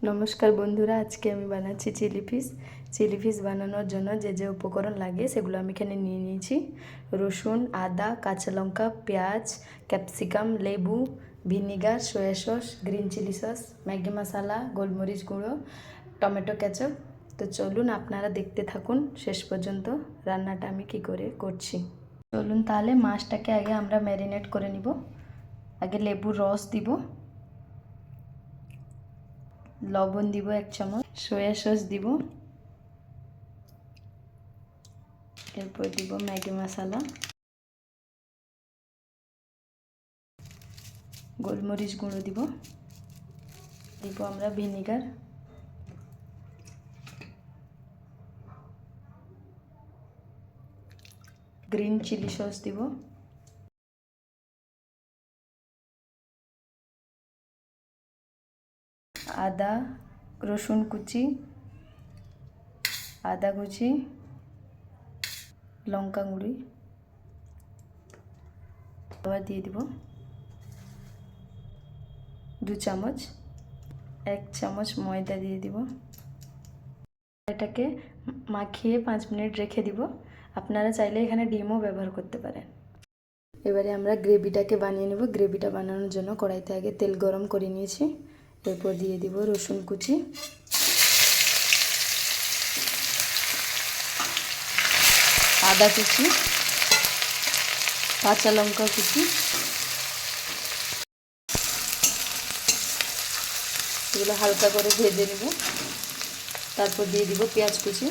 নমস্কার বন্ধুরা, আজকে আমি বানাচ্ছি চিলি ফিশ বানানোর জন্য যে যে উপকরণ লাগে সেগুলো আমি এখানে নিয়ে নিয়েছি। রসুন, আদা, কাঁচা লঙ্কা, পেঁয়াজ, ক্যাপসিকাম, লেবু, vinegar, soya sauce, green chilli sauce, Maggi মশলা, গোলমরিচ গুঁড়ো, টমেটো কেচাপ। তো চলুন আপনারা দেখতে থাকুন শেষ পর্যন্ত রান্নাটা আমি কি করে করছি। চলুন তাহলে মাছটাকে আগে আমরা ম্যারিনেট করে নিব। আগে লেবুর রস দিব, লবণ দিব 1 চামচ, সয়া সস দিব, এরপর দিব ম্যাগি মশলা, গোলমরিচ গুঁড়ো দিব আমরা ভিনিগার, গ্রিন চিলি সস দিব, আদা রসুন কুচি, আদা কুচি, লঙ্কা গুঁড়ি আবার দিয়ে দিব 2 চামচ, 1 চামচ ময়দা দিয়ে দিব। এটাকে মাখিয়ে 5 মিনিট রেখে দিব। আপনারা চাইলে এখানে ডিমও ব্যবহার করতে পারেন। এবারে আমরা গ্রেভিটাকে বানিয়ে নেব। গ্রেভিটা বানানোর জন্য কড়াইতে আগে তেল গরম করে নিয়েছি। এরপর দিয়ে দিব রসুন কুচি, আদা কুচি, কাঁচা লঙ্কা কুচি, এগুলো হালকা করে ভেজে নেব। তারপর দিয়ে দিব পেঁয়াজ কুচি,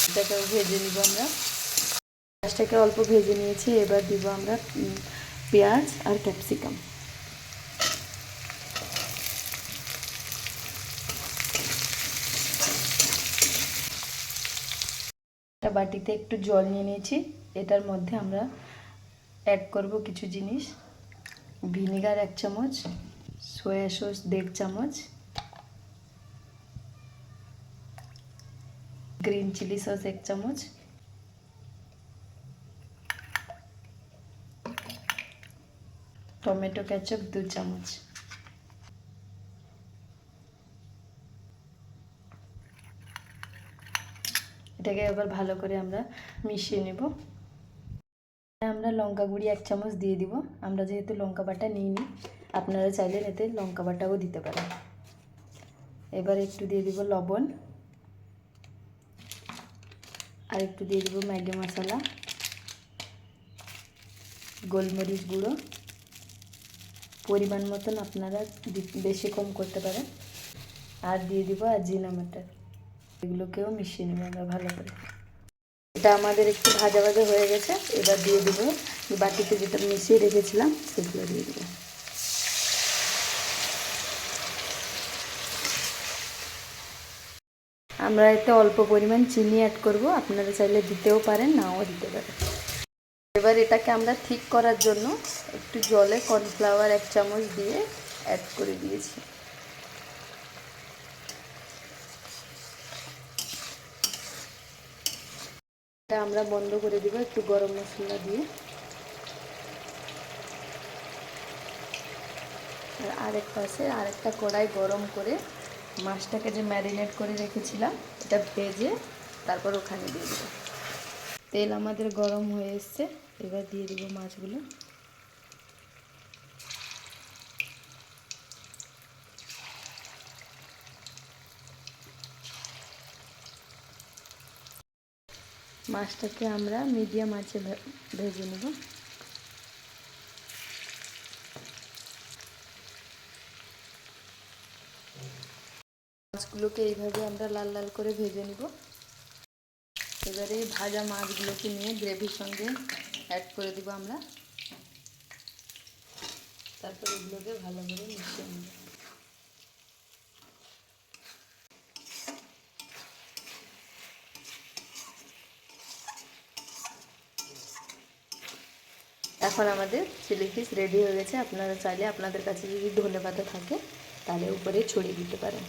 এটাকেও ভেজে নিব আমরা। পেঁয়াজটাকে অল্প ভেজে নিয়েছি। এবার দিব আমরা পেঁয়াজ আর ক্যাপসিকাম। একটা বাটিতে একটু জল নিয়ে নিয়েছি। এটার মধ্যে আমরা অ্যাড করব কিছু জিনিস। ভিনিগার 1 চামচ, সয়া সস 1.5 চামচ, গ্রিন চিলি সস 1 চামচ, টমেটো কেচাপ 2 চামচ। এটাকে আবার ভালো করে আমরা মিশিয়ে নেব। আমরা লঙ্কা গুঁড়ি 1 চামচ দিয়ে দিব। আমরা যেহেতু লঙ্কা বাটা নিইনি, আপনারা চাইলে এতে লঙ্কা বাটাও দিতে পারেন। এবার একটু দিয়ে দিব লবণ, আর একটু দিয়ে দিব ম্যাগি মশলা, গোলমরিচ গুঁড়ো পরিমাণ মতন, আপনারা বেশি কম করতে পারেন। আর দিয়ে দিব আজিনামাটার। এগুলোকেও মিশিয়ে নেব আমরা ভালো করে। এটা আমাদের একটু ভাজা ভাজা হয়ে গেছে। এবার দিয়ে দেব বাটিতে যেটা মিশিয়ে রেখেছিলাম সেগুলো দিয়ে দেব। আমরা এতে অল্প পরিমাণ চিনি অ্যাড করব। আপনারা চাইলে দিতেও পারেন, নাও দিতে পারেন। এবার এটাকে আমরা ঠিক করার জন্য একটু জলে কর্নফ্লাওয়ার 1 চামচ দিয়ে অ্যাড করে দিয়েছি। এটা আমরা বন্ধ করে দিব একটু গরম মশলা দিয়ে। আর আরেক পাশে আরেকটা কড়াই গরম করে মাছটাকে যে ম্যারিনেট করে রেখেছিলাম এটা ভেজে তারপর ওখানে দিয়ে দেব। তেল আমাদের গরম হয়ে এসছে। এবার দিয়ে দেব মাছগুলো। মাছটাকে আমরা মিডিয়াম আঁচে ভেজে নেব। মাছগুলোকে এইভাবে আমরা লাল লাল করে ভেজে নেব। এবারে ভাজা মাছগুলোকে নিয়ে গ্রেভির সঙ্গে অ্যাড করে দেব আমরা। তারপর এগুলোকে ভালো করে মিশিয়ে নেব। এখন আমাদের চিলি ফিশ রেডি হয়ে গেছে। আপনারা চাইলে আপনাদের কাছে যদি ধনেপাতা থাকে তাহলে উপরে ছড়িয়ে দিতে পারেন।